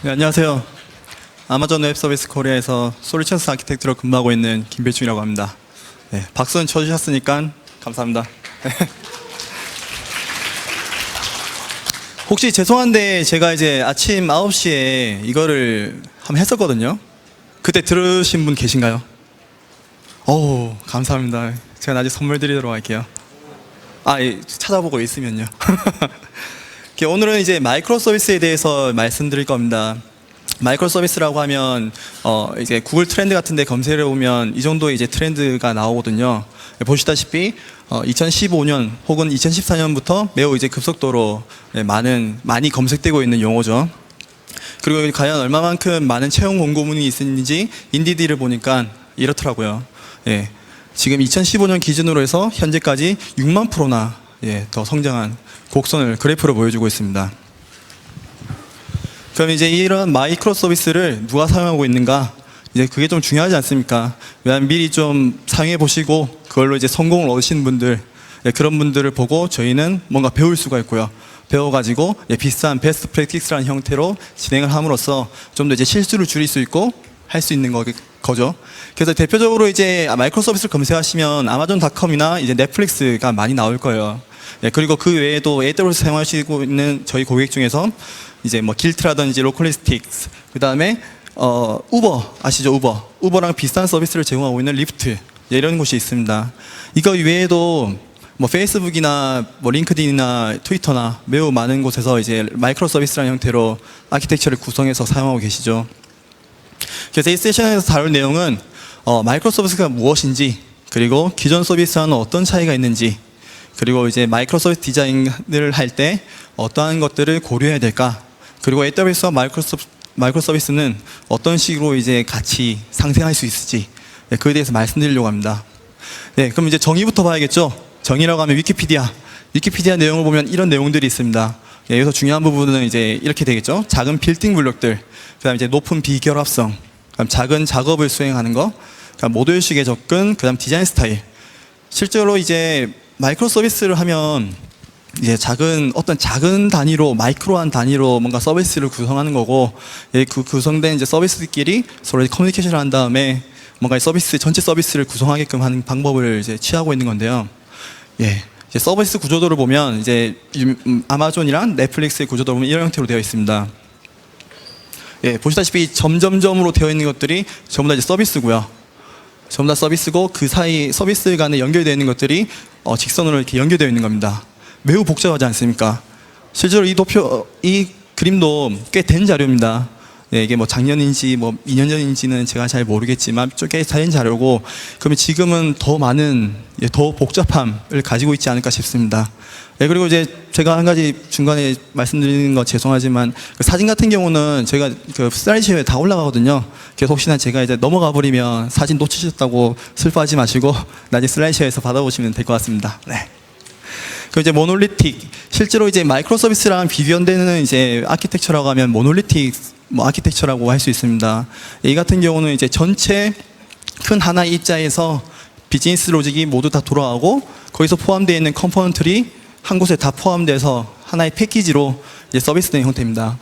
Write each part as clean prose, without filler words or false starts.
네, 안녕하세요. 아마존 웹 서비스 코리아에서 솔루션스 아키텍트로 근무하고 있는 김배중이라고 합니다. 네, 박수는 쳐주셨으니까 감사합니다. 혹시 죄송한데 제가 이제 아침 9시에 이거를 한번 했었거든요. 그때 들으신 분 계신가요? 오, 감사합니다. 제가 나중에 선물 드리도록 할게요. 예, 찾아보고 있으면요. 오늘은 이제 마이크로 서비스에 대해서 말씀드릴 겁니다. 마이크로 서비스라고 하면 이제 구글 트렌드 같은 데 검색을 해보면 이 정도 이제 트렌드가 나오거든요. 보시다시피 2015년 혹은 2014년부터 매우 이제 급속도로 많이 검색되고 있는 용어죠. 그리고 과연 얼마만큼 많은 채용 공고문이 있는지 인디디를 보니까 이렇더라고요. 예, 지금 2015년 기준으로 해서 현재까지 6만 %나 더 성장한 곡선을 그래프로 보여주고 있습니다. 그럼 이제 이런 마이크로 서비스를 누가 사용하고 있는가? 이제 그게 좀 중요하지 않습니까? 왜냐하면 미리 좀 사용해 보시고 그걸로 이제 성공을 얻으신 분들, 그런 분들을 보고 저희는 뭔가 배울 수가 있고요. 배워가지고 비슷한 베스트 프랙티스라는 형태로 진행을 함으로써 좀 더 이제 실수를 줄일 수 있고 할 수 있는 거죠. 그래서 대표적으로 이제 마이크로 서비스를 검색하시면 아마존닷컴이나 이제 넷플릭스가 많이 나올 거예요. 그리고 그 외에도 AWS 사용하시고 있는 저희 고객 중에서 이제 뭐 길트라든지 로컬리스틱스, 그 다음에 우버 아시죠? 우버랑 비슷한 서비스를 제공하고 있는 리프트, 이런 곳이 있습니다. 이거 외에도 뭐 페이스북이나 뭐 링크드인이나 트위터나 매우 많은 곳에서 이제 마이크로 서비스라는 형태로 아키텍처를 구성해서 사용하고 계시죠. 그래서 이 세션에서 다룰 내용은 마이크로 서비스가 무엇인지, 그리고 기존 서비스와는 어떤 차이가 있는지, 그리고 이제 마이크로 서비스 디자인을 할 때 어떠한 것들을 고려해야 될까, 그리고 AWS와 마이크로 서비스는 어떤 식으로 이제 같이 상생할 수 있을지, 그에 대해서 말씀드리려고 합니다. 네, 그럼 이제 정의부터 봐야겠죠. 정의라고 하면 위키피디아 내용을 보면 이런 내용들이 있습니다. 여기서 중요한 부분은 이제 이렇게 되겠죠. 작은 빌딩 블록들, 그다음 이제 높은 비결합성, 그다음 작은 작업을 수행하는 거, 그다음 모듈식의 접근, 그다음 디자인 스타일. 실제로 이제 마이크로 서비스를 하면 이제 어떤 작은 단위로, 마이크로한 단위로 뭔가 서비스를 구성하는 거고, 그 구성된 이제 서비스끼리 서로 커뮤니케이션을 한 다음에 뭔가 서비스, 전체 서비스를 구성하게끔 하는 방법을 이제 취하고 있는 건데요. 이제 서비스 구조도를 보면 이제 아마존이랑 넷플릭스의 구조도를 보면 이런 형태로 되어 있습니다. 보시다시피 점점점으로 되어 있는 것들이 전부 다 이제 서비스고요. 전부 다 서비스고, 그 사이 서비스 간에 연결되어 있는 것들이 직선으로 이렇게 연결되어 있는 겁니다. 매우 복잡하지 않습니까? 실제로 이 그림도 꽤 된 자료입니다. 이게 뭐 작년인지 뭐 2년 전인지는 제가 잘 모르겠지만 꽤 된 자료고, 그러면 지금은 더 많은, 더 복잡함을 가지고 있지 않을까 싶습니다. 그리고 이제 제가 한 가지 중간에 말씀드리는 거 죄송하지만, 그 사진 같은 경우는 제가 그 슬라이드쇼에 다 올라가거든요. 그래서 혹시나 제가 이제 넘어가 버리면 사진 놓치셨다고 슬퍼하지 마시고 나중에 슬라이드쇼에서 받아보시면 될 것 같습니다. 네. 그 이제 모놀리틱, 실제로 이제 마이크로 서비스랑 비교되는 이제 아키텍처라고 하면 모놀리틱 아키텍처라고 할 수 있습니다. 이 같은 경우는 이제 전체 큰 하나의 입자에서 비즈니스 로직이 모두 다 돌아가고, 거기서 포함되어 있는 컴포넌트들이 한 곳에 다 포함돼서 하나의 패키지로 이제 서비스되는 형태입니다.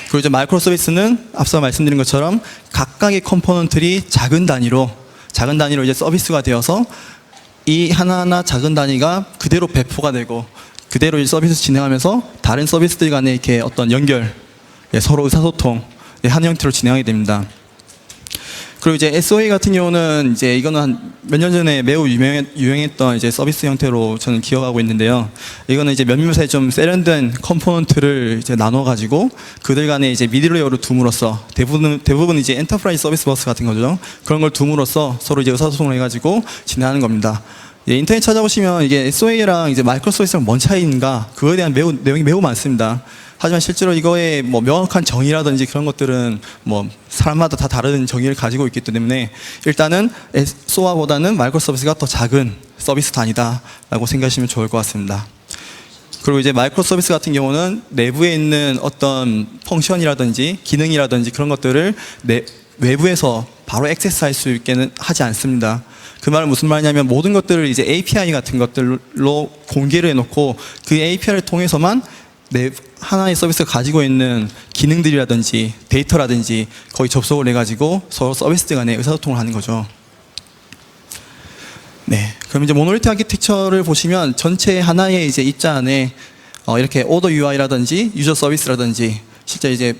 그리고 이제 마이크로 서비스는 앞서 말씀드린 것처럼 각각의 컴포넌트들이 작은 단위로 이제 서비스가 되어서 이 하나하나 작은 단위가 그대로 배포가 되고, 그대로 이 서비스 진행하면서 다른 서비스들 간에 이렇게 어떤 연결, 서로 의사소통 한 형태로 진행하게 됩니다. 그리고 이제 SOA 같은 경우는 이제 이거는 한 몇 년 전에 매우 유행했던 이제 서비스 형태로 저는 기억하고 있는데요. 이거는 이제 몇몇의 좀 세련된 컴포넌트를 이제 나눠가지고 그들 간에 이제 미들웨어를 둠으로써 대부분 이제 엔터프라이즈 서비스 버스 같은 거죠. 그런 걸 둠으로써 서로 이제 의사소통을 해가지고 진행하는 겁니다. 인터넷 찾아보시면 이게 SOA랑 이제 마이크로 서비스랑 뭔 차이인가, 그거에 대한 내용이 매우 많습니다. 하지만 실제로 이거의 뭐 명확한 정의라든지 그런 것들은 뭐 사람마다 다 다른 정의를 가지고 있기 때문에 일단은 SOA보다는 마이크로 서비스가 더 작은 서비스 단위다라고 생각하시면 좋을 것 같습니다. 그리고 이제 마이크로 서비스 같은 경우는 내부에 있는 어떤 펑션이라든지 기능이라든지 그런 것들을 외부에서 바로 액세스할 수 있게는 하지 않습니다. 그 말은 무슨 말이냐면 모든 것들을 이제 API 같은 것들로 공개를 해놓고 그 API를 통해서만 하나의 서비스가 가지고 있는 기능들이라든지 데이터라든지 거의 접속을 해가지고 서로 서비스 간의 의사소통을 하는 거죠. 네, 그럼 이제 모노리티 아키텍처를 보시면 전체 하나의 이제 입자 안에 이렇게 오더 UI라든지 유저 서비스라든지 실제 이제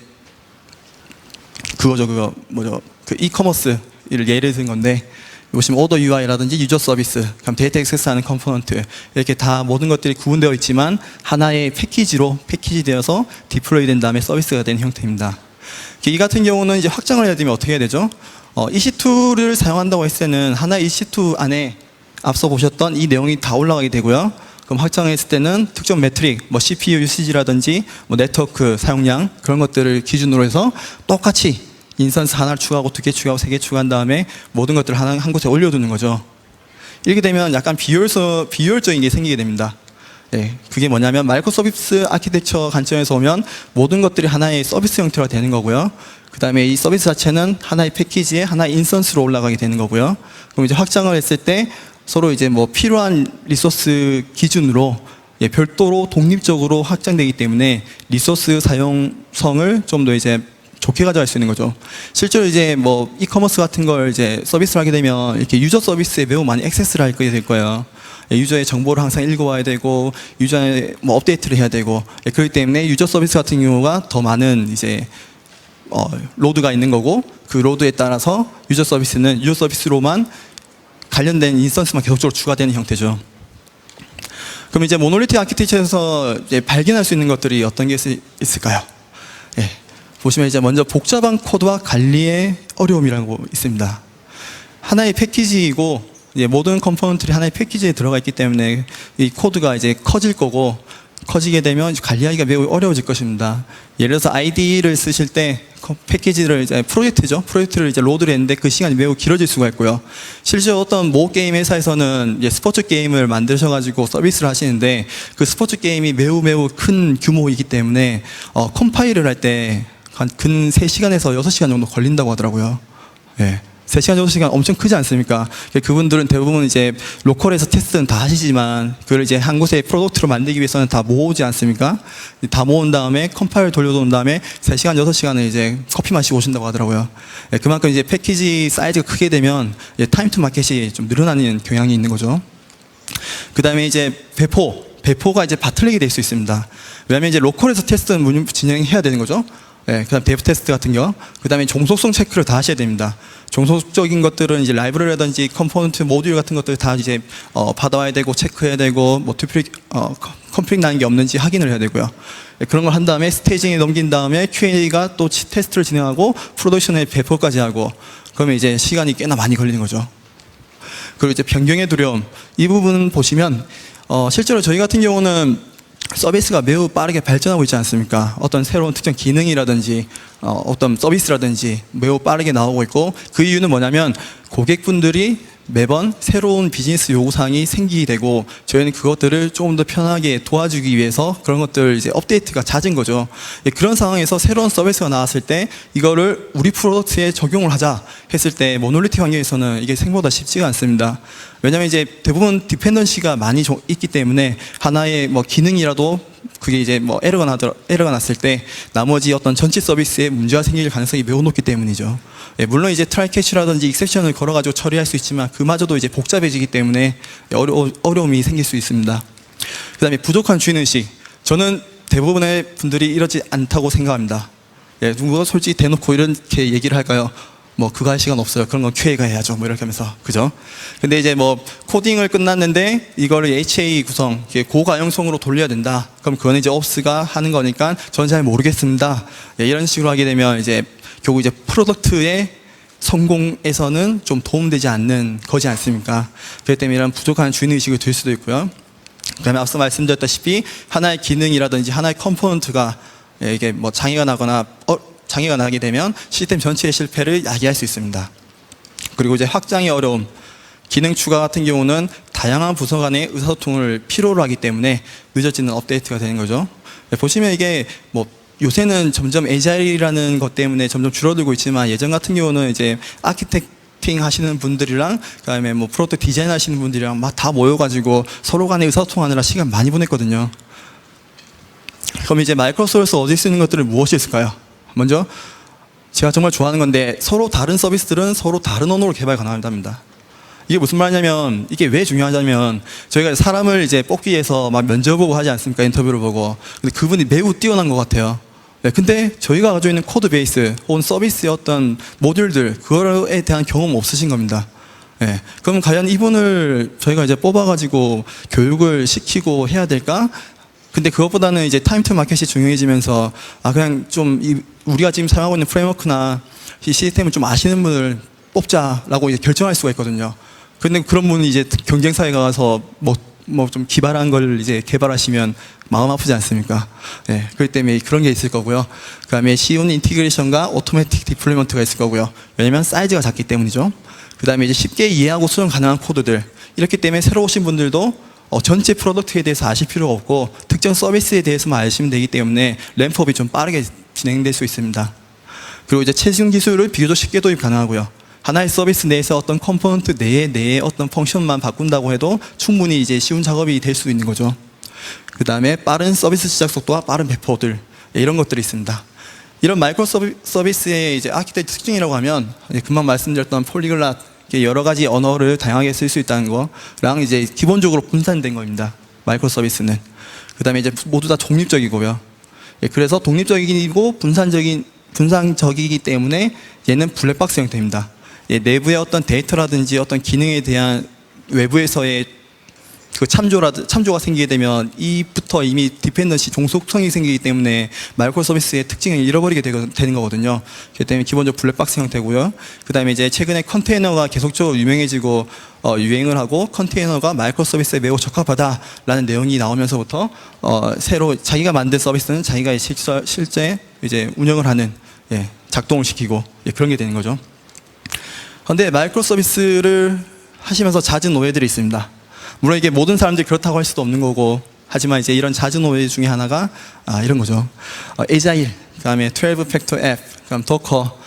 그거 뭐죠? 그 이커머스를 예를 든 건데 보시면 오더 UI라든지 유저 서비스, 그럼 데이터 액세스하는 컴포넌트 이렇게 다 모든 것들이 구분되어 있지만 하나의 패키지로 패키지되어서 디플로이 된 다음에 서비스가 되는 형태입니다. 이 같은 경우는 이제 확장을 해야 되면 어떻게 해야 되죠? EC2를 사용한다고 했을 때는 하나의 EC2 안에 앞서 보셨던 이 내용이 다 올라가게 되고요. 그럼 확장했을 때는 특정 매트릭, 뭐 CPU 유시지라든지 뭐 네트워크 사용량 그런 것들을 기준으로 해서 똑같이 인스턴스 하나를 추가하고 2개 추가하고 3개 추가한 다음에 모든 것들을 한 곳에 올려두는 거죠. 이렇게 되면 약간 비효율적인 게 생기게 됩니다. 네, 그게 뭐냐면 마이크로 서비스 아키텍처 관점에서 보면 모든 것들이 하나의 서비스 형태로 되는 거고요. 그 다음에 이 서비스 자체는 하나의 패키지에 하나의 인스턴스로 올라가게 되는 거고요. 그럼 이제 확장을 했을 때 서로 이제 뭐 필요한 리소스 기준으로 별도로 독립적으로 확장되기 때문에 리소스 사용성을 좀 더 이제 좋게 가져갈 수 있는 거죠. 실제로 이제 뭐 이커머스 같은 걸 이제 서비스를 하게 되면 이렇게 유저 서비스에 매우 많이 액세스를 하게 될 거예요. 유저의 정보를 항상 읽어와야 되고 유저의 뭐 업데이트를 해야 되고 그렇기 때문에 유저 서비스 같은 경우가 더 많은 이제 로드가 있는 거고 그 로드에 따라서 유저 서비스는 유저 서비스로만 관련된 인스턴스만 계속적으로 추가되는 형태죠. 그럼 이제 모노리티 아키텍처에서 이제 발견할 수 있는 것들이 어떤 게 있을까요? 예. 보시면 이제 먼저 복잡한 코드와 관리의 어려움이라고 있습니다. 하나의 패키지이고 이제 모든 컴포넌트들이 하나의 패키지에 들어가 있기 때문에 이 코드가 이제 커질 거고 커지게 되면 관리하기가 매우 어려워질 것입니다. 예를 들어서 IDE를 쓰실 때 패키지를 이제 프로젝트를 이제 로드를 했는데 그 시간이 매우 길어질 수가 있고요. 실제로 어떤 모 게임 회사에서는 이제 스포츠 게임을 만드셔가지고 서비스를 하시는데 그 스포츠 게임이 매우 큰 규모이기 때문에 컴파일을 할 때 한 근 3시간에서 6시간 정도 걸린다고 하더라고요. 예. 3시간, 6시간 엄청 크지 않습니까? 그분들은 대부분 이제 로컬에서 테스트는 다 하시지만 그걸 이제 한 곳에 프로덕트로 만들기 위해서는 다 모으지 않습니까? 다 모은 다음에 컴파일 돌려놓은 다음에 3시간, 6시간을 이제 커피 마시고 오신다고 하더라고요. 그만큼 이제 패키지 사이즈가 크게 되면 타임 투 마켓이 좀 늘어나는 경향이 있는 거죠. 그 다음에 이제 배포가 이제 바틀렉이 될 수 있습니다. 왜냐하면 이제 로컬에서 테스트는 진행해야 되는 거죠. 그 다음 데브 테스트 같은 경우, 그 다음에 종속성 체크를 다 하셔야 됩니다. 종속적인 것들은 이제 라이브러리라든지 컴포넌트 모듈 같은 것들 다 이제 받아와야 되고 체크해야 되고 뭐 컴플릭 나는 게 없는지 확인을 해야 되고요. 그런 걸 한 다음에 스테이징에 넘긴 다음에 QA가 또 테스트를 진행하고 프로덕션에 배포까지 하고 그러면 이제 시간이 꽤나 많이 걸리는 거죠. 그리고 이제 변경의 두려움, 이 부분 보시면 실제로 저희 같은 경우는 서비스가 매우 빠르게 발전하고 있지 않습니까? 어떤 새로운 특정 기능이라든지 어떤 서비스라든지 매우 빠르게 나오고 있고 그 이유는 뭐냐면 고객분들이 매번 새로운 비즈니스 요구사항이 생기게 되고 저희는 그것들을 조금 더 편하게 도와주기 위해서 그런 것들 이제 업데이트가 잦은 거죠. 그런 상황에서 새로운 서비스가 나왔을 때 이거를 우리 프로덕트에 적용을 하자 했을 때 모노리티 환경에서는 이게 생각보다 쉽지가 않습니다. 왜냐하면 이제 대부분 디펜던시가 많이 있기 때문에 하나의 뭐 기능이라도 그게 이제 뭐 에러가 났을 때 나머지 어떤 전체 서비스에 문제가 생길 가능성이 매우 높기 때문이죠. 물론 이제 트라이 캐치라든지 익셉션을 걸어가지고 처리할 수 있지만 그마저도 이제 복잡해지기 때문에 어려움이 생길 수 있습니다. 그 다음에 부족한 주인의식. 저는 대부분의 분들이 이러지 않다고 생각합니다. 누가 솔직히 대놓고 이렇게 얘기를 할까요? 뭐 그거 할 시간 없어요. 그런 건 QA가 해야죠. 뭐 이렇게 하면서 그죠? 근데 이제 뭐 코딩을 끝났는데 이거를 HA 구성 고가용성으로 돌려야 된다. 그럼 그거는 이제 업스가 하는 거니까 저는 잘 모르겠습니다. 이런 식으로 하게 되면 이제 결국 이제 프로덕트의 성공에서는 좀 도움되지 않는 거지 않습니까? 그렇기 때문에 이런 부족한 주인의식을 들 수도 있고요. 그 다음에 앞서 말씀드렸다시피 하나의 기능이라든지 하나의 컴포넌트가 이게 뭐 장애가 나게 되면 시스템 전체의 실패를 야기할 수 있습니다. 그리고 이제 확장의 어려움, 기능 추가 같은 경우는 다양한 부서 간의 의사소통을 필요로 하기 때문에 늦어지는 업데이트가 되는 거죠. 보시면 이게 뭐 요새는 점점 에자일이라는 것 때문에 점점 줄어들고 있지만 예전 같은 경우는 이제 아키텍팅 하시는 분들이랑 그다음에 뭐 프로덕트 디자인 하시는 분들이랑 막 다 모여가지고 서로 간에 의사소통하느라 시간 많이 보냈거든요. 그럼 이제 마이크로소프트에서 얻을 수 있는 것들은 무엇이 있을까요? 먼저 제가 정말 좋아하는 건데 서로 다른 서비스들은 서로 다른 언어로 개발 가능하답니다. 이게 무슨 말이냐면 이게 왜 중요하냐면 저희가 사람을 이제 뽑기 위해서 막 면접 보고 하지 않습니까? 인터뷰를 보고. 근데 그분이 매우 뛰어난 것 같아요. 네, 근데 저희가 가지고 있는 코드 베이스 혹은 서비스의 어떤 모듈들 그거에 대한 경험 없으신 겁니다. 네, 그럼 과연 이분을 저희가 이제 뽑아가지고 교육을 시키고 해야 될까? 근데 그것보다는 이제 타임 투 마켓이 중요해지면서 그냥 좀 우리가 지금 사용하고 있는 프레임워크나 이 시스템을 좀 아시는 분을 뽑자라고 이제 결정할 수가 있거든요. 근데 그런 분이 이제 경쟁사에 가서 뭐 좀 기발한 걸 이제 개발하시면 마음 아프지 않습니까? 네, 그렇기 때문에 그런 게 있을 거고요. 그 다음에 쉬운 인티그레이션과 오토매틱 디플로이먼트가 있을 거고요. 왜냐면 사이즈가 작기 때문이죠. 그 다음에 이제 쉽게 이해하고 수정 가능한 코드들. 이렇기 때문에 새로 오신 분들도 전체 프로덕트에 대해서 아실 필요가 없고 특정 서비스에 대해서만 아시면 되기 때문에 램프업이 좀 빠르게 진행될 수 있습니다. 그리고 이제 최신 기술을 비교적 쉽게 도입 가능하고요. 하나의 서비스 내에서 어떤 컴포넌트 내에 어떤 펑션만 바꾼다고 해도 충분히 이제 쉬운 작업이 될 수 있는 거죠. 그 다음에 빠른 서비스 시작 속도와 빠른 배포들 이런 것들이 있습니다. 이런 마이크로 서비스의 이제 아키텍처 특징이라고 하면 금방 말씀드렸던 폴리글랏 여러 가지 언어를 다양하게 쓸 수 있다는 거랑 이제 기본적으로 분산된 겁니다. 마이크로 서비스는. 그 다음에 이제 모두 다 독립적이고요. 그래서 독립적이고 분산적이기 때문에 얘는 블랙박스 형태입니다. 내부의 어떤 데이터라든지 어떤 기능에 대한 외부에서의 그 참조가 생기게 되면 이부터 이미 디펜던시 종속성이 생기기 때문에 마이크로 서비스의 특징을 잃어버리게 되는 거거든요. 그렇기 때문에 기본적으로 블랙박스 형태고요. 그 다음에 이제 최근에 컨테이너가 계속적으로 유명해지고 유행을 하고 컨테이너가 마이크로 서비스에 매우 적합하다라는 내용이 나오면서부터 새로 자기가 만든 서비스는 자기가 실제 이제 운영을 하는 작동을 시키고 그런 게 되는 거죠. 그런데 마이크로 서비스를 하시면서 잦은 오해들이 있습니다. 물론 이게 모든 사람들이 그렇다고 할 수도 없는 거고 하지만 이제 이런 잦은 오해 중에 하나가 이런 거죠. 에자일, 그다음에 12 팩터 앱, 그다음 도커,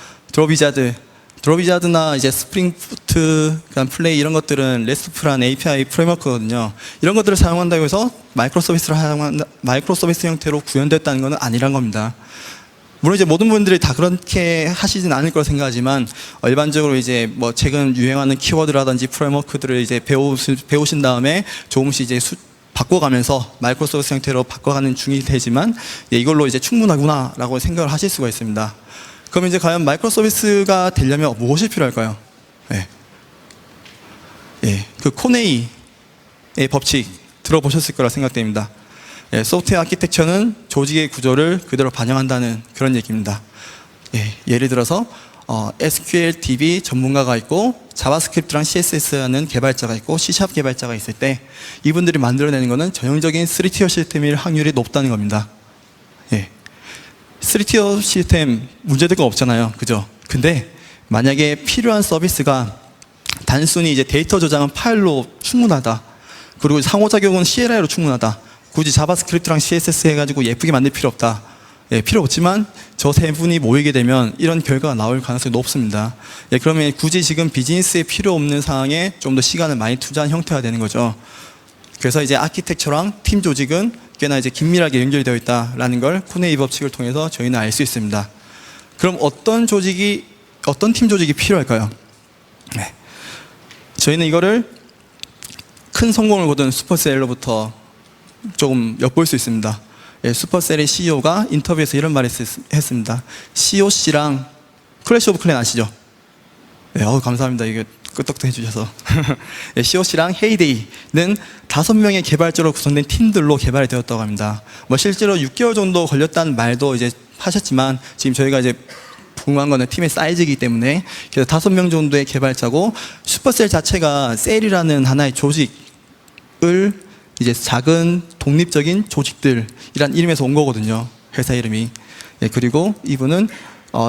드로비자드나 이제 스프링푸트, 그다음 플레이 이런 것들은 레스트풀한 API 프레임워크거든요. 이런 것들을 사용한다고 해서 마이크로 서비스 형태로 구현됐다는 것은 아니란 겁니다. 물론 이제 모든 분들이 다 그렇게 하시진 않을 거라 생각하지만 일반적으로 이제 뭐 최근 유행하는 키워드라든지 프레임워크들을 이제 배우신 다음에 조금씩 이제 바꿔가면서 마이크로 서비스 형태로 바꿔가는 중이 되지만 이걸로 이제 충분하구나라고 생각을 하실 수가 있습니다. 그럼 이제 과연 마이크로 서비스가 되려면 무엇이 필요할까요? 그 코네이의 법칙 들어보셨을 거라 생각됩니다. 소프트웨어 아키텍처는 조직의 구조를 그대로 반영한다는 그런 얘기입니다. 예를 들어서 SQL DB 전문가가 있고 자바스크립트랑 CSS라는 개발자가 있고 C# 개발자가 있을 때 이분들이 만들어내는 것은 전형적인 3티어 시스템일 확률이 높다는 겁니다. 3티어 시스템 문제될 건 없잖아요. 그죠? 근데 만약에 필요한 서비스가 단순히 이제 데이터 저장은 파일로 충분하다. 그리고 상호작용은 CLI로 충분하다. 굳이 자바스크립트랑 CSS 해가지고 예쁘게 만들 필요 없다. 필요 없지만 저 세 분이 모이게 되면 이런 결과가 나올 가능성이 높습니다. 그러면 굳이 지금 비즈니스에 필요 없는 상황에 좀 더 시간을 많이 투자한 형태가 되는 거죠. 그래서 이제 아키텍처랑 팀 조직은 꽤나 이제 긴밀하게 연결되어 있다라는 걸 코네이 법칙을 통해서 저희는 알 수 있습니다. 그럼 어떤 팀 조직이 필요할까요? 저희는 이거를 큰 성공을 거둔 슈퍼셀로부터 조금 엿볼 수 있습니다. 슈퍼셀의 CEO가 인터뷰에서 이런 말을 했습니다. COC랑 클래시 오브 클랜 아시죠? 감사합니다. 이게 끄떡도 해주셔서. COC랑 헤이데이는 5명의 개발자로 구성된 팀들로 개발이 되었다고 합니다. 뭐 실제로 6개월 정도 걸렸다는 말도 이제 하셨지만 지금 저희가 이제 궁금한 거는 팀의 사이즈이기 때문에 그래서 5명 정도의 개발자고 슈퍼셀 자체가 셀이라는 하나의 조직을 이제 작은 독립적인 조직들이란 이름에서 온 거거든요. 회사 이름이. 그리고 이분은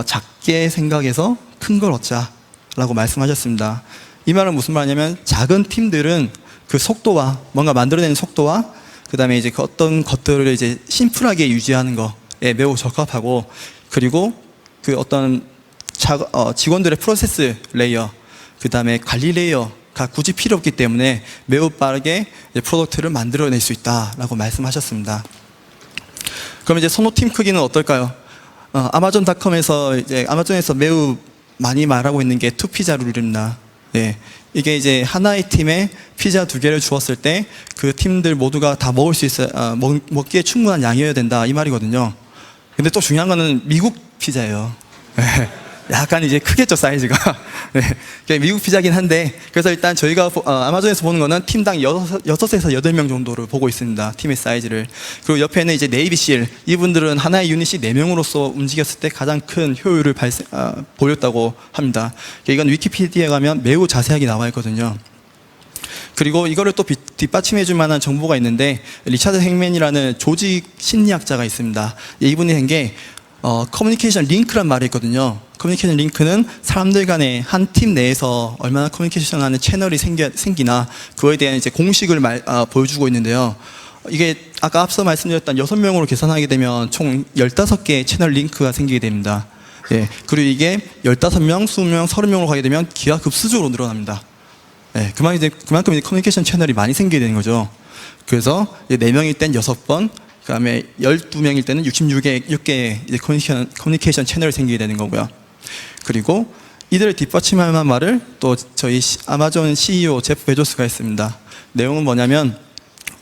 작게 생각해서 큰 걸 얻자라고 말씀하셨습니다. 이 말은 무슨 말이냐면 작은 팀들은 그 속도와 뭔가 만들어내는 속도와 그 다음에 이제 그 어떤 것들을 이제 심플하게 유지하는 거에 매우 적합하고 그리고 그 어떤 직원들의 프로세스 레이어 그 다음에 관리 레이어가 굳이 필요 없기 때문에 매우 빠르게 프로덕트를 만들어낼 수 있다라고 말씀하셨습니다. 그럼 이제 선호 팀 크기는 어떨까요? 아마존닷컴에서 이제 아마존에서 매우 많이 말하고 있는 게 투피자 룰입니다. 예. 이게 이제 하나의 팀에 피자 2개를 주었을 때 그 팀들 모두가 다 먹을 수 있어 먹기에 충분한 양이어야 된다 이 말이거든요. 근데 또 중요한 거는 미국 피자예요. 예. 약간 이제 크겠죠 사이즈가. 네. 미국 피자긴 한데 그래서 일단 저희가 아마존에서 보는 거는 팀당 6에서 8명 정도를 보고 있습니다. 팀의 사이즈를. 그리고 옆에는 이제 네이비실 이분들은 하나의 유닛이 4명으로서 움직였을 때 가장 큰 효율을 보였다고 합니다. 이건 위키피디아에 가면 매우 자세하게 나와 있거든요. 그리고 이거를 또 뒷받침해 줄 만한 정보가 있는데 리차드 핵맨이라는 조직 심리학자가 있습니다. 이분이 한 게 커뮤니케이션 링크란 말이 있거든요. 커뮤니케이션 링크는 사람들 간에 한 팀 내에서 얼마나 커뮤니케이션하는 채널이 생기나 그거에 대한 이제 공식을 보여주고 있는데요. 이게 아까 앞서 말씀드렸던 6명으로 계산하게 되면 총 15개의 채널 링크가 생기게 됩니다. 예. 그리고 이게 15명, 20명, 30명으로 가게 되면 기하급수적으로 늘어납니다. 예. 그만큼 이제 커뮤니케이션 채널이 많이 생기게 되는 거죠. 그래서 4명일 땐 6번, 그 다음에 12명일 때는 66개의 이제 커뮤니케이션 채널이 생기게 되는 거고요. 그리고 이들을 뒷받침할 만한 말을 또 저희 아마존 CEO 제프 베조스가 했습니다. 내용은 뭐냐면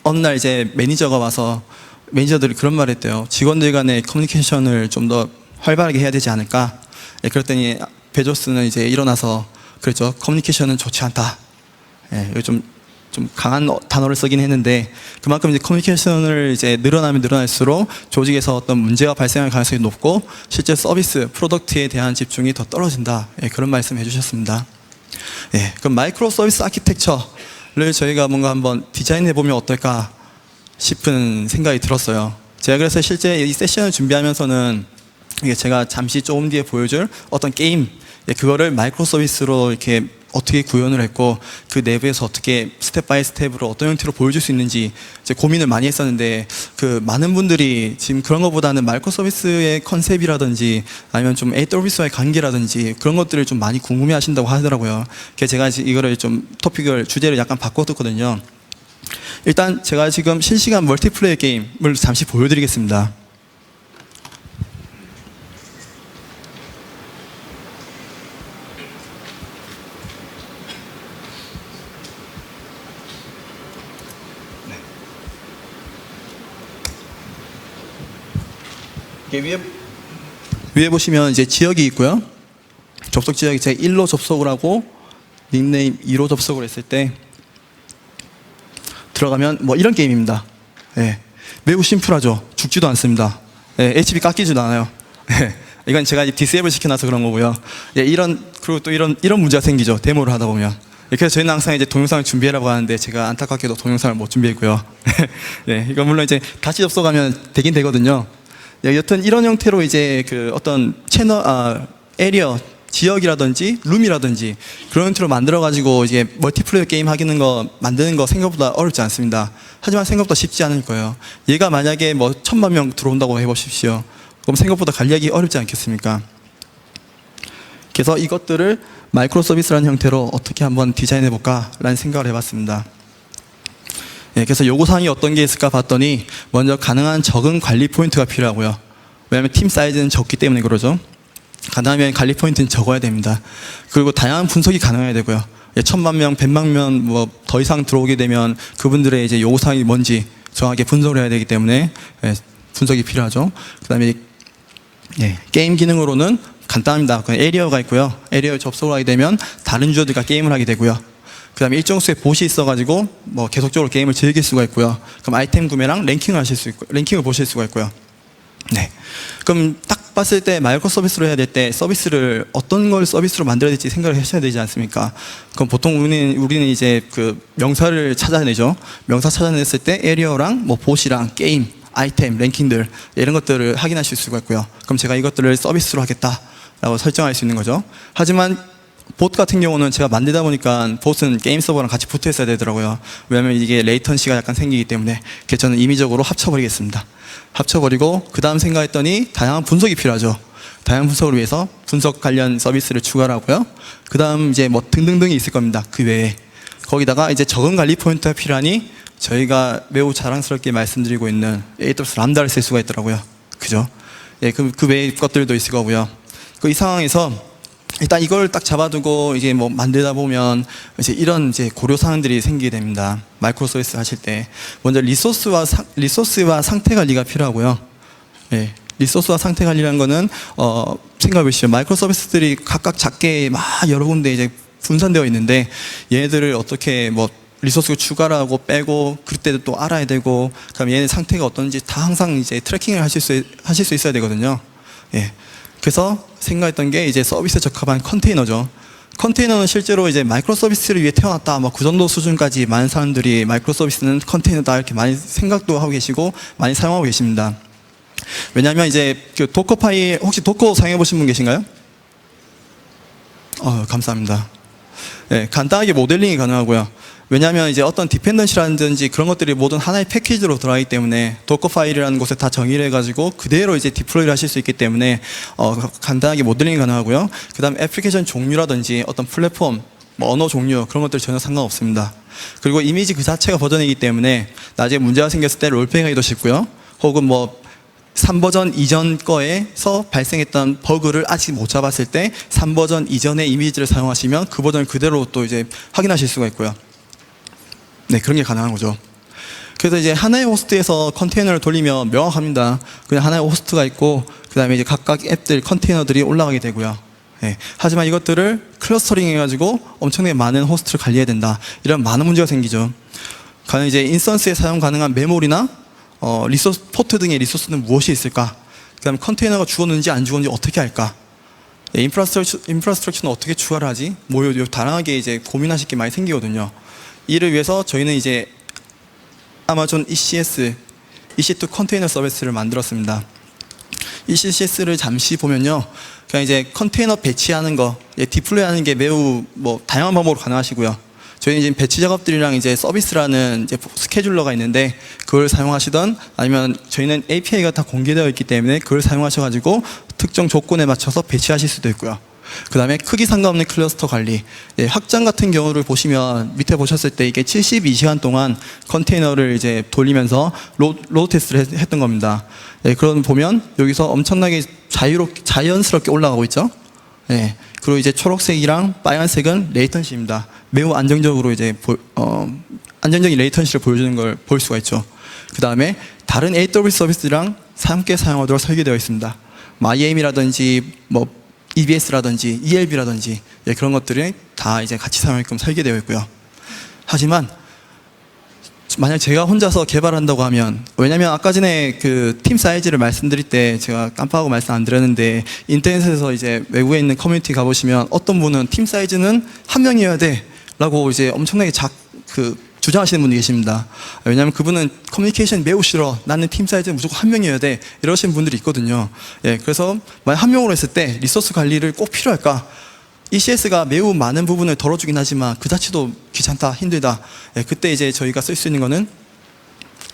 어느 날 이제 매니저가 와서 매니저들이 그런 말을 했대요. 직원들 간의 커뮤니케이션을 좀 더 활발하게 해야 되지 않을까? 예, 그랬더니 베조스는 이제 일어나서 그랬죠. 커뮤니케이션은 좋지 않다. 예, 좀 강한 단어를 쓰긴 했는데 그만큼 이제 커뮤니케이션을 이제 늘어나면 늘어날수록 조직에서 어떤 문제가 발생할 가능성이 높고 실제 서비스, 프로덕트에 대한 집중이 더 떨어진다. 예, 그런 말씀 해주셨습니다. 예, 그럼 마이크로 서비스 아키텍처를 저희가 뭔가 한번 디자인해 보면 어떨까 싶은 생각이 들었어요. 제가 그래서 실제 이 세션을 준비하면서는 이게 제가 잠시 조금 뒤에 보여줄 어떤 게임, 예, 그거를 마이크로 서비스로 이렇게 어떻게 구현을 했고 그 내부에서 어떻게 스텝 바이 스텝으로 어떤 형태로 보여줄 수 있는지 이제 고민을 많이 했었는데 그 많은 분들이 지금 그런 것보다는 마이크로 서비스의 컨셉이라든지 아니면 좀 AWS와의 관계라든지 그런 것들을 좀 많이 궁금해 하신다고 하더라고요. 그래서 제가 이거를 좀 주제를 약간 바꿔뒀거든요. 일단 제가 지금 실시간 멀티플레이어 게임을 잠시 보여드리겠습니다. 위에 보시면 이제 지역이 있고요. 접속 지역이 제가 1로 접속을 하고 닉네임 2로 접속을 했을 때 들어가면 뭐 이런 게임입니다. 예. 매우 심플하죠. 죽지도 않습니다. 예. HP 깎이지도 않아요. 예. 이건 제가 디세이블 시켜놔서 그런 거고요. 예. 그리고 또 이런 문제가 생기죠. 데모를 하다 보면. 그래서 저희는 항상 이제 동영상을 준비해라고 하는데 제가 안타깝게도 동영상을 못 준비했고요. 예. 이건 물론 이제 다시 접속하면 되긴 되거든요. 여튼 이런 형태로 이제 그 어떤 에리어, 지역이라든지 룸이라든지 그런 형태로 만들어가지고 이제 멀티플레이어 게임 만드는 거 생각보다 어렵지 않습니다. 하지만 생각보다 쉽지 않을 거예요. 얘가 만약에 뭐 1000만 명 들어온다고 해보십시오. 그럼 생각보다 관리하기 어렵지 않겠습니까? 그래서 이것들을 마이크로 서비스라는 형태로 어떻게 한번 디자인해볼까 라는 생각을 해봤습니다. 예, 그래서 요구사항이 어떤 게 있을까 봤더니 먼저 가능한 적은 관리 포인트가 필요하고요. 왜냐하면 팀 사이즈는 적기 때문에 그러죠. 가능하면 관리 포인트는 적어야 됩니다. 그리고 다양한 분석이 가능해야 되고요. 1000만 명, 100만 명 뭐 더 이상 들어오게 되면 그분들의 이제 요구사항이 뭔지 정확하게 분석을 해야 되기 때문에 예, 분석이 필요하죠. 그다음에 예, 게임 기능으로는 간단합니다. 에리어가 있고요. 에리어에 접속을 하게 되면 다른 유저들과 게임을 하게 되고요. 그 다음에 일정 수의 봇이 있어가지고 뭐 계속적으로 게임을 즐길 수가 있고요. 그럼 아이템 구매랑 랭킹을 보실 수가 있고요. 네. 그럼 딱 봤을 때 마이크로 서비스로 해야 될 때 서비스를 어떤 걸 서비스로 만들어야 될지 생각을 하셔야 되지 않습니까? 그럼 보통 우리는 이제 그 명사를 찾아내죠. 명사 찾아냈을 때 에리어랑 뭐 봇이랑 게임, 아이템, 랭킹들 이런 것들을 확인하실 수가 있고요. 그럼 제가 이것들을 서비스로 하겠다라고 설정할 수 있는 거죠. 하지만 봇 같은 경우는 제가 만들다 보니까 봇은 게임 서버랑 같이 붙어 있어야 되더라고요. 왜냐면 이게 레이턴시가 약간 생기기 때문에. 그래서 저는 임의적으로 합쳐버리겠습니다. 합쳐버리고 그 다음 생각했더니 다양한 분석이 필요하죠. 다양한 분석을 위해서 분석 관련 서비스를 추가를 하고요. 그 다음 이제 뭐 등등등이 있을 겁니다. 그 외에. 거기다가 이제 적은 관리 포인트가 필요하니 저희가 매우 자랑스럽게 말씀드리고 있는 AWS 람다를 쓸 수가 있더라고요. 그죠? 예, 그 외의 것들도 있을 거고요. 이 상황에서 일단 이걸 딱 잡아두고 이제 뭐 만들다 보면 이제 이런 이제 고려 사항들이 생기게 됩니다. 마이크로 서비스 하실 때 먼저 리소스와 상태 관리가 필요하고요. 예, 리소스와 상태 관리라는 거는 생각해 보시죠. 마이크로 서비스들이 각각 작게 막 여러 군데 이제 분산되어 있는데 얘네들을 어떻게 뭐 리소스를 추가를 하고 빼고 그때도 또 알아야 되고 그다음에 얘네 상태가 어떤지 다 항상 이제 트래킹을 하실 수 있어야 되거든요. 예. 그래서 생각했던 게 이제 서비스에 적합한 컨테이너죠. 컨테이너는 실제로 이제 마이크로 서비스를 위해 태어났다, 뭐 그 정도 수준까지 많은 사람들이 마이크로 서비스는 컨테이너다 이렇게 많이 생각도 하고 계시고 많이 사용하고 계십니다. 왜냐하면 이제 그 도커 파일 혹시 도커 사용해 보신 분 계신가요? 감사합니다. 네, 간단하게 모델링이 가능하고요. 왜냐하면 이제 어떤 디펜던시라든지 그런 것들이 모든 하나의 패키지로 들어가기 때문에 도커 파일이라는 곳에 다 정의를 해가지고 그대로 이제 디플로이를 하실 수 있기 때문에 간단하게 모델링이 가능하고요. 그 다음 애플리케이션 종류라든지 어떤 플랫폼, 뭐 언어 종류 그런 것들 전혀 상관없습니다. 그리고 이미지 그 자체가 버전이기 때문에 나중에 문제가 생겼을 때 롤플레잉하기도 쉽고요. 혹은 뭐 3버전 이전 거에서 발생했던 버그를 아직 못 잡았을 때 3버전 이전의 이미지를 사용하시면 그 버전을 그대로 또 이제 확인하실 수가 있고요. 네, 그런 게 가능한 거죠. 그래서 이제 하나의 호스트에서 컨테이너를 돌리면 명확합니다. 그냥 하나의 호스트가 있고 그 다음에 이제 각각 앱들 컨테이너들이 올라가게 되고요. 네, 하지만 이것들을 클러스터링 해가지고 엄청나게 많은 호스트를 관리해야 된다. 이런 많은 문제가 생기죠. 가령 이제 인스턴스에 사용 가능한 메모리나 리소스 포트 등의 리소스는 무엇이 있을까? 그 다음에 컨테이너가 죽었는지 안 죽었는지 어떻게 할까? 네, 인프라스트럭처는 어떻게 추가를 하지? 뭐 다양하게 이제 고민하실 게 많이 생기거든요. 이를 위해서 저희는 이제 아마존 EC2 컨테이너 서비스를 만들었습니다. ECS를 잠시 보면요, 그냥 이제 컨테이너 배치하는 거, 디플로이하는 게 매우 뭐 다양한 방법으로 가능하시고요. 저희는 지금 배치 작업들이랑 이제 서비스라는 이제 스케줄러가 있는데 그걸 사용하시던 아니면 저희는 API가 다 공개되어 있기 때문에 그걸 사용하셔가지고 특정 조건에 맞춰서 배치하실 수도 있고요. 그 다음에 크기 상관없는 클러스터 관리. 확장 같은 경우를 보시면 밑에 보셨을 때 이게 72시간 동안 컨테이너를 이제 돌리면서 로드 테스트를 했던 겁니다. 그런 보면 여기서 엄청나게 자연스럽게 올라가고 있죠. 그리고 이제 초록색이랑 빨간색은 레이턴시입니다. 매우 안정적으로 이제 안정적인 레이턴시를 보여주는 걸 볼 수가 있죠. 그 다음에 다른 AWS 서비스랑 함께 사용하도록 설계되어 있습니다. IAM이라든지 뭐 EBS라든지 ELB라든지 그런 것들이 다 이제 같이 사용하게끔 설계되어 있고요. 하지만 만약 제가 혼자서 개발한다고 하면, 왜냐면 아까 전에 그 팀 사이즈를 말씀드릴 때 제가 깜빡하고 말씀 안 드렸는데 인터넷에서 이제 외국에 있는 커뮤니티 가보시면 어떤 분은 팀 사이즈는 한 명이어야 돼 라고 이제 엄청나게 주장하시는 분이 계십니다. 왜냐하면 그분은 커뮤니케이션 매우 싫어, 나는 팀 사이즈는 무조건 한 명이어야 돼, 이러시는 분들이 있거든요. 그래서 만약 한 명으로 했을 때 리소스 관리를 꼭 필요할까? ECS가 매우 많은 부분을 덜어주긴 하지만 그 자체도 귀찮다, 힘들다. 그때 이제 저희가 쓸 수 있는 거는,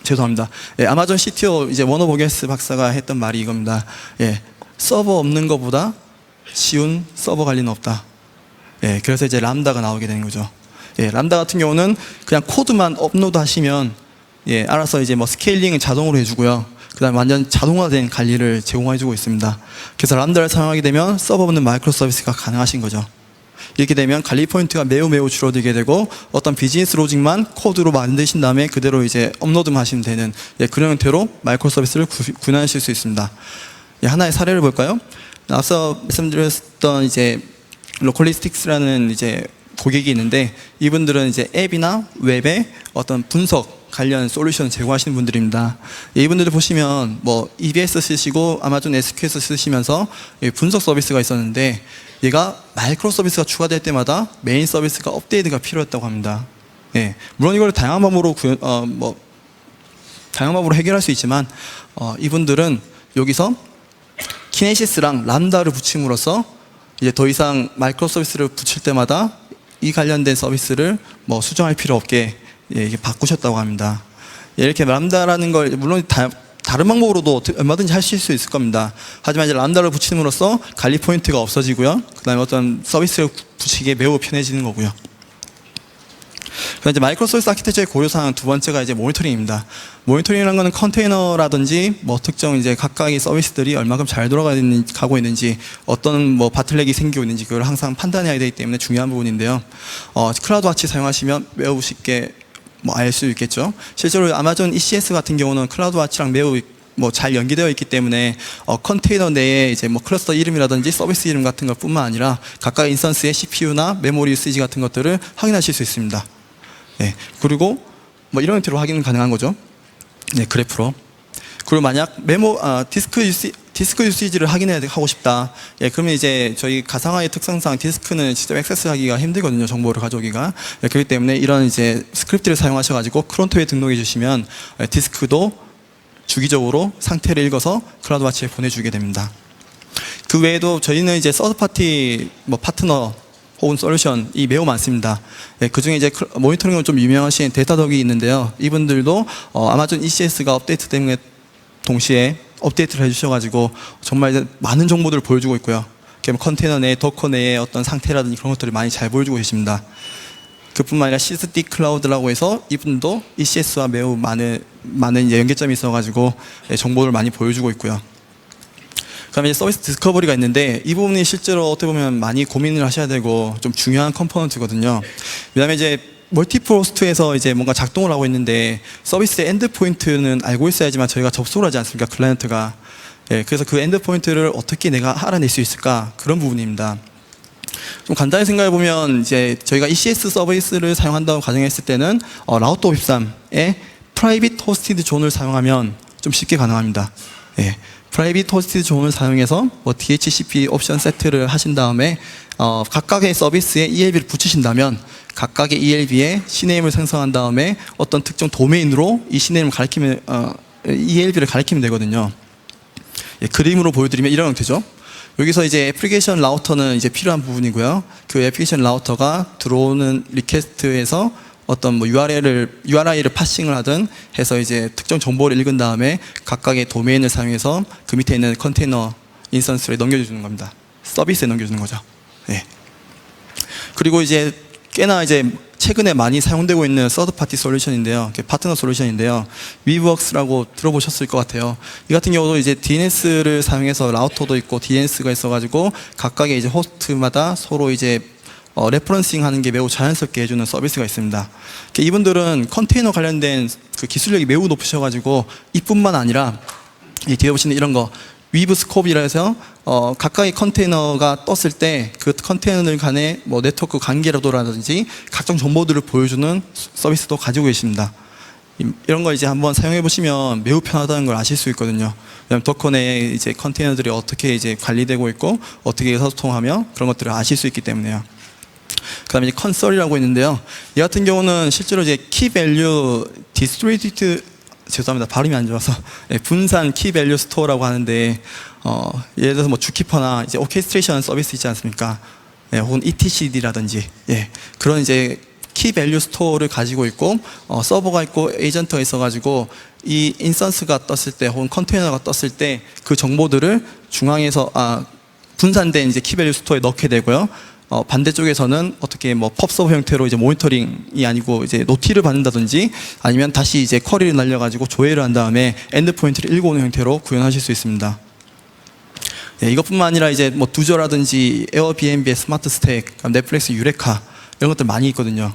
죄송합니다. 아마존 CTO 이제 워너 보게스 박사가 했던 말이 이겁니다. 서버 없는 것보다 쉬운 서버 관리는 없다. 그래서 이제 람다가 나오게 되는 거죠. 람다 같은 경우는 그냥 코드만 업로드 하시면 알아서 이제 뭐 스케일링은 자동으로 해주고요. 그 다음에 완전 자동화된 관리를 제공해주고 있습니다. 그래서 람다를 사용하게 되면 서버 없는 마이크로 서비스가 가능하신 거죠. 이렇게 되면 관리 포인트가 매우 줄어들게 되고 어떤 비즈니스 로직만 코드로 만드신 다음에 그대로 이제 업로드만 하시면 되는 그런 형태로 마이크로 서비스를 구현하실 수 있습니다. 하나의 사례를 볼까요? 앞서 말씀드렸던 이제 로컬리스틱스라는 이제 고객이 있는데 이분들은 이제 앱이나 웹의 어떤 분석 관련 솔루션을 제공하시는 분들입니다. 이분들을 보시면 뭐 EBS 쓰시고 아마존 SQS 쓰시면서 분석 서비스가 있었는데 얘가 마이크로 서비스가 추가될 때마다 메인 서비스가 업데이트가 필요했다고 합니다. 물론 이걸 다양한 방법으로 해결할 수 있지만 이분들은 여기서 키네시스랑 람다를 붙임으로써 이제 더 이상 마이크로 서비스를 붙일 때마다 이 관련된 서비스를 뭐 수정할 필요 없게 이게 바꾸셨다고 합니다. 이렇게 람다라는 걸 물론 다른 방법으로도 얼마든지 하실 수 있을 겁니다. 하지만 이제 람다를 붙임으로써 관리 포인트가 없어지고요. 그 다음에 어떤 서비스를 붙이기에 매우 편해지는 거고요. 그다음 이제 마이크로 서비스 아키텍처의 고려사항 두 번째가 이제 모니터링입니다. 모니터링이라는 거는 컨테이너라든지 뭐 특정 이제 각각의 서비스들이 얼마큼 잘 가고 있는지 어떤 뭐 바틀렉이 생기고 있는지 그걸 항상 판단해야 되기 때문에 중요한 부분인데요. 클라우드 와치 사용하시면 매우 쉽게 뭐 알 수 있겠죠. 실제로 아마존 ECS 같은 경우는 클라우드 와치랑 매우 뭐 잘 연계되어 있기 때문에 컨테이너 내에 이제 뭐 클러스터 이름이라든지 서비스 이름 같은 것뿐만 아니라 각각 인스턴스의 CPU나 메모리 유시지 같은 것들을 확인하실 수 있습니다. 네, 그리고 뭐 이런 형태로 확인 가능한 거죠. 네, 그래프로. 그리고 만약 디스크 유시지를 하고 싶다. 예, 그러면 이제 저희 가상화의 특성상 디스크는 직접 액세스하기가 힘들거든요. 정보를 가져오기가. 예, 그렇기 때문에 이런 이제 스크립트를 사용하셔가지고 크론토에 등록해 주시면 디스크도 주기적으로 상태를 읽어서 클라우드 와치에 보내주게 됩니다. 그 외에도 저희는 이제 서드 파티 뭐 파트너 혹은 솔루션이 매우 많습니다. 예, 그 중에 이제 모니터링으로 좀 유명하신 데이터덕이 있는데요. 이분들도 아마존 ECS가 업데이트 때문에 동시에 업데이트를 해주셔가지고 정말 많은 정보들을 보여주고 있고요. 컨테이너 내, 도커 내의 어떤 상태라든지 그런 것들을 많이 잘 보여주고 계십니다. 그뿐만 아니라 시스틱 클라우드라고 해서 이분도 ECS와 매우 많은 연계점이 있어가지고 정보를 많이 보여주고 있고요. 그다음에 이제 서비스 디스커버리가 있는데 이 부분이 실제로 어떻게 보면 많이 고민을 하셔야 되고 좀 중요한 컴포넌트거든요. 그다음에 이제 멀티플 호스트에서 이제 뭔가 작동을 하고 있는데 서비스의 엔드 포인트는 알고 있어야지만 저희가 접속을 하지 않습니까? 클라이언트가. 예, 그래서 그 엔드 포인트를 어떻게 내가 알아낼 수 있을까? 그런 부분입니다. 좀 간단히 생각해 보면 이제 저희가 ECS 서비스를 사용한다고 가정했을 때는 라우터 53에 프라이빗 호스티드 존을 사용하면 좀 쉽게 가능합니다. 예, 프라이빗 호스티드 존을 사용해서 뭐 DHCP 옵션 세트를 하신 다음에 각각의 서비스에 ELB를 붙이신다면 각각의 ELB에 CNAM을 생성한 다음에 어떤 특정 도메인으로 이 CNAM을 가리키면 ELB를 가리키면 되거든요. 예, 그림으로 보여드리면 이런 형태죠. 여기서 이제 애플리케이션 라우터는 이제 필요한 부분이고요. 그 애플리케이션 라우터가 들어오는 리퀘스트에서 어떤 뭐 URI를 파싱을 하든 해서 이제 특정 정보를 읽은 다음에 각각의 도메인을 사용해서 그 밑에 있는 컨테이너 인스턴스를 넘겨주는 겁니다. 서비스에 넘겨주는 거죠. 네. 그리고 이제 꽤나 이제 최근에 많이 사용되고 있는 서드 파티 솔루션인데요. 파트너 솔루션인데요. 위브웍스라고 들어보셨을 것 같아요. 이 같은 경우도 이제 DNS를 사용해서 라우터도 있고 DNS가 있어가지고 각각의 이제 호스트마다 서로 이제 레퍼런싱 하는 게 매우 자연스럽게 해주는 서비스가 있습니다. 이분들은 컨테이너 관련된 그 기술력이 매우 높으셔가지고 이뿐만 아니라 이 뒤에 보시는 이런 거 위브 스코프이라 해서 각각의 컨테이너가 떴을 때 그 컨테이너 간의 뭐 네트워크 관계라든지 각종 정보들을 보여주는 서비스도 가지고 계십니다. 이런 걸 이제 한번 사용해 보시면 매우 편하다는 걸 아실 수 있거든요. 왜냐하면 도커 내에 이제 컨테이너들이 어떻게 이제 관리되고 있고 어떻게 소통하며 그런 것들을 아실 수 있기 때문에요. 그다음에 이제 컨설이라고 있는데요. 이 같은 경우는 실제로 이제 키 밸류 디스트리뷰티드 죄송합니다. 발음이 안 좋아서 분산 키 밸류 스토어라고 하는데 예를 들어서 뭐 주키퍼나 이제 오케스트레이션 서비스 있지 않습니까? 혹은 etcd라든지 그런 이제 키 밸류 스토어를 가지고 있고 서버가 있고 에이전트가 있어가지고 이 인스턴스가 떴을 때 혹은 컨테이너가 떴을 때 그 정보들을 중앙에서 분산된 이제 키 밸류 스토어에 넣게 되고요. 반대쪽에서는 어떻게 뭐 펍 서버 형태로 이제 모니터링이 아니고 이제 노티를 받는다든지 아니면 다시 이제 쿼리를 날려가지고 조회를 한 다음에 엔드 포인트를 읽어오는 형태로 구현하실 수 있습니다. 네, 이것뿐만 아니라 이제 뭐 두저라든지 에어비앤비의 스마트 스택, 넷플릭스 유레카 이런 것들 많이 있거든요.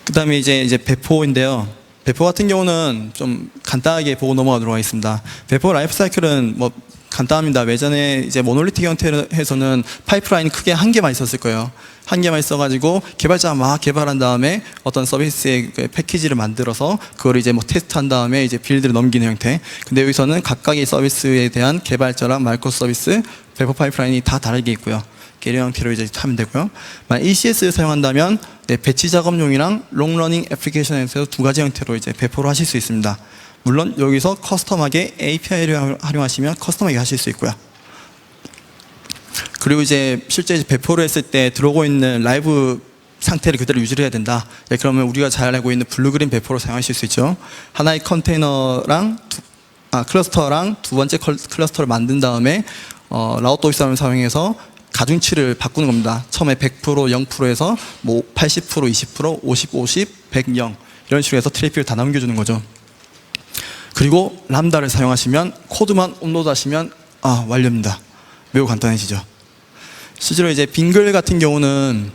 그 다음에 이제 배포인데요. 배포 같은 경우는 좀 간단하게 보고 넘어가도록 하겠습니다. 배포 라이프 사이클은 뭐 간단합니다. 예전에 이제 모놀리틱 형태에서는 파이프라인이 크게 한 개만 있었을 거예요. 한 개만 있어가지고 개발자가 막 개발한 다음에 어떤 서비스의 패키지를 만들어서 그걸 이제 뭐 테스트한 다음에 이제 빌드를 넘기는 형태. 근데 여기서는 각각의 서비스에 대한 개발자랑 마이크로 서비스, 배포 파이프라인이 다 다르게 있고요. 이런 형태로 이제 하면 되고요. 만약 ECS를 사용한다면 배치 작업용이랑 롱러닝 애플리케이션에서 두 가지 형태로 이제 배포를 하실 수 있습니다. 물론 여기서 커스텀하게 API를 활용하시면 커스텀하게 하실 수 있고요. 그리고 이제 실제 배포를 했을 때 들어오고 있는 라이브 상태를 그대로 유지를 해야 된다. 그러면 우리가 잘 알고 있는 블루그린 배포를 사용하실 수 있죠. 하나의 컨테이너랑 클러스터랑 두 번째 클러스터를 만든 다음에 라우터 53을 사용해서 가중치를 바꾸는 겁니다. 처음에 100%, 0%에서 뭐 80%, 20%, 50, 50, 100, 0 이런 식으로 해서 트래픽을 다 남겨주는 거죠. 그리고 람다를 사용하시면 코드만 업로드하시면 완료입니다. 매우 간단해지죠. 실제로 이제 빙글 같은 경우는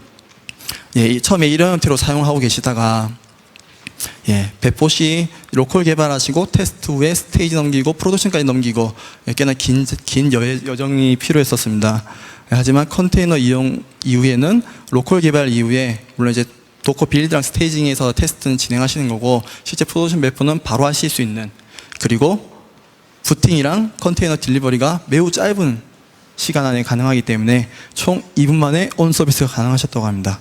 처음에 이런 형태로 사용하고 계시다가 배포시 로컬 개발하시고 테스트 후에 스테이지 넘기고 프로덕션까지 넘기고 꽤나 긴 여정이 필요했었습니다. 하지만 컨테이너 이용 이후에는 로컬 개발 이후에 물론 이제 도커 빌드랑 스테이징에서 테스트는 진행하시는 거고 실제 프로덕션 배포는 바로 하실 수 있는, 그리고 부팅이랑 컨테이너 딜리버리가 매우 짧은 시간 안에 가능하기 때문에 총 2분 만에 온 서비스가 가능하셨다고 합니다.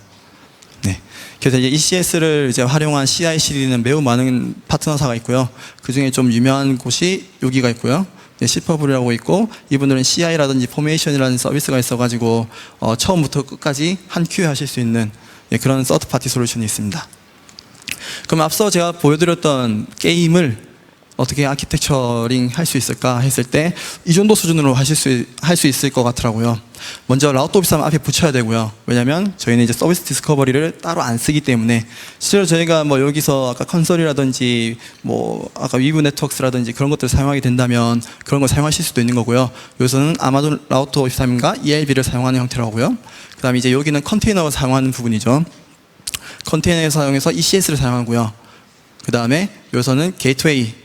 그래서 이제 ECS를 이제 활용한 CI/CD는 매우 많은 파트너사가 있고요. 그 중에 좀 유명한 곳이 여기가 있고요. 시퍼블이라고 있고, 이분들은 CI라든지 포메이션이라는 서비스가 있어가지고 처음부터 끝까지 한 큐에 하실 수 있는 그런 서드 파티 솔루션이 있습니다. 그럼 앞서 제가 보여드렸던 게임을 어떻게 아키텍처링 할 수 있을까 했을 때 이 정도 수준으로 할 수 있을 것 같더라고요. 먼저 라우터 오피스하면 앞에 붙여야 되고요. 왜냐면 저희는 이제 서비스 디스커버리를 따로 안 쓰기 때문에, 실제로 저희가 뭐 여기서 아까 컨솔이라든지 뭐 아까 위브 네트워크스라든지 그런 것들을 사용하게 된다면 그런 걸 사용하실 수도 있는 거고요. 여기서는 아마존 라우터 오피스함과 ELB를 사용하는 형태라고요. 그 다음에 이제 여기는 컨테이너를 사용하는 부분이죠. 컨테이너를 사용해서 ECS를 사용하고요. 그 다음에 여기서는 게이트웨이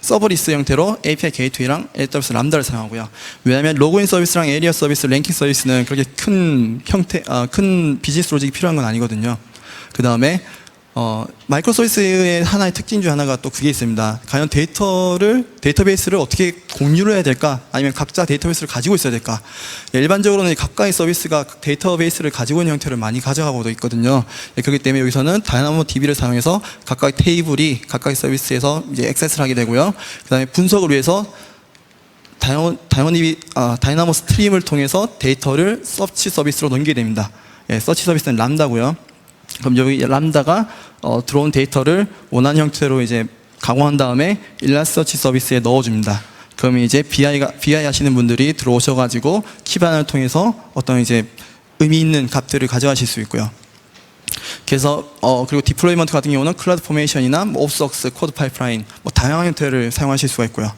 서버리스 형태로 API 게이트웨이랑 AWS 람다를 사용하고요. 왜냐하면 로그인 서비스랑 에리어 서비스, 랭킹 서비스는 그렇게 큰 비즈니스 로직이 필요한 건 아니거든요. 그 다음에 마이크로 서비스의 하나의 특징 중 하나가 또 그게 있습니다. 과연 데이터베이스를 어떻게 공유를 해야 될까? 아니면 각자 데이터베이스를 가지고 있어야 될까? 일반적으로는 각각의 서비스가 데이터베이스를 가지고 있는 형태를 많이 가져가고도 있거든요. 그렇기 때문에 여기서는 다이나모 DB를 사용해서 각각의 테이블이 각각의 서비스에서 이제 액세스를 하게 되고요. 그 다음에 분석을 위해서 다이나모 스트림을 통해서 데이터를 서치 서비스로 넘기게 됩니다. 서치 서비스는 람다고요. 그럼 여기 람다가 들어온 데이터를 원하는 형태로 이제 가공한 다음에 일라서치 서비스에 넣어줍니다. 그러면 이제 BI 하시는 분들이 들어오셔가지고 키반을 통해서 어떤 이제 의미 있는 값들을 가져가실 수 있고요. 그래서 그리고 디플로이먼트 같은 경우는 클라우드 포메이션이나 뭐 옵스웍스, 코드 파이프라인 뭐 다양한 형태를 사용하실 수가 있고요.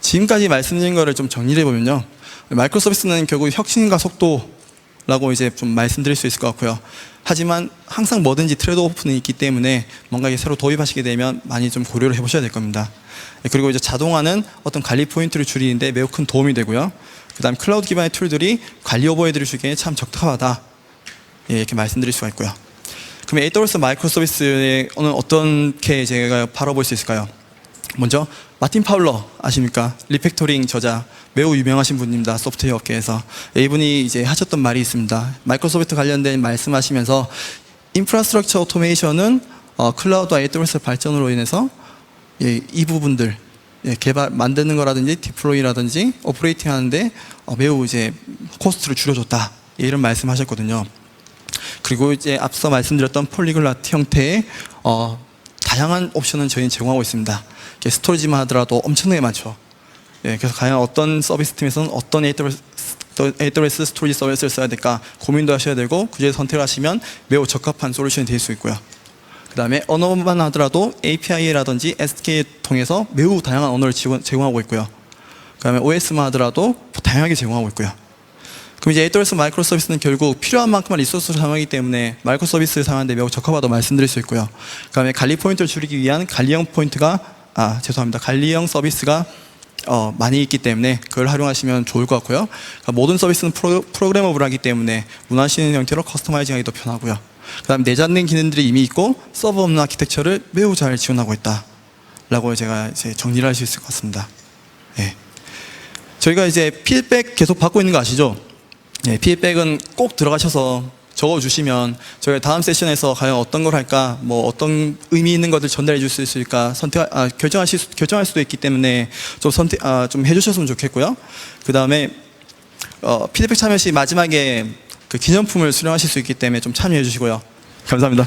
지금까지 말씀드린 거를 좀 정리를 해보면요, 마이크로 서비스는 결국 혁신과 속도라고 이제 좀 말씀드릴 수 있을 것 같고요. 하지만 항상 뭐든지 트레이드오프는 있기 때문에 뭔가 새로 도입하시게 되면 많이 좀 고려를 해보셔야 될 겁니다. 그리고 이제 자동화는 어떤 관리 포인트를 줄이는데 매우 큰 도움이 되고요. 그 다음 클라우드 기반의 툴들이 관리 오버헤드를 줄이기에 참 적합하다, 이렇게 말씀드릴 수가 있고요. 그럼 AWS 마이크로 서비스에 어떻게 제가 바라볼 수 있을까요? 먼저 마틴 파울러 아십니까? 리팩토링 저자 매우 유명하신 분입니다. 소프트웨어 업계에서. 이분이 이제 하셨던 말이 있습니다. 마이크로소프트 관련된 말씀하시면서 인프라스트럭처 오토메이션은 클라우드와 AWS 발전으로 인해서 이 부분들 만드는 거라든지 디플로이라든지 오퍼레이팅 하는데 매우 이제 코스트를 줄여줬다, 이런 말씀하셨거든요. 그리고 이제 앞서 말씀드렸던 폴리글랏 형태의 다양한 옵션은 저희는 제공하고 있습니다. 스토리지만 하더라도 엄청나게 많죠. 그래서 과연 어떤 서비스 팀에서는 어떤 AWS 스토리지 서비스를 써야 될까 고민도 하셔야 되고, 그 중에 선택하시면 매우 적합한 솔루션이 될 수 있고요. 그 다음에 언어만 하더라도 API라든지 SDK 통해서 매우 다양한 언어를 제공하고 있고요. 그 다음에 OS만 하더라도 다양하게 제공하고 있고요. 그럼 이제 AWS 마이크로 서비스는 결국 필요한 만큼만 리소스를 사용하기 때문에 마이크로 서비스를 사용하는데 매우 적합하다고 말씀드릴 수 있고요. 그 다음에 관리 포인트를 줄이기 위한 관리형 서비스가 많이 있기 때문에 그걸 활용하시면 좋을 것 같고요. 그러니까 모든 서비스는 프로그래머블하기 때문에 원하시는 형태로 커스터마이징하기도 편하고요. 그 다음에 내장된 기능들이 이미 있고 서버 없는 아키텍처를 매우 잘 지원하고 있다라고 제가 이제 정리를 할 수 있을 것 같습니다. 저희가 이제 피드백 계속 받고 있는 거 아시죠? 피드백은 꼭 들어가셔서 적어주시면 저희가 다음 세션에서 과연 어떤 걸 할까, 뭐 어떤 의미 있는 것을 전달해 줄 수 있을까 결정할 수도 있기 때문에 좀 해주셨으면 좋겠고요. 그 다음에 피드백 참여 시 마지막에 그 기념품을 수령하실 수 있기 때문에 좀 참여해 주시고요. 감사합니다.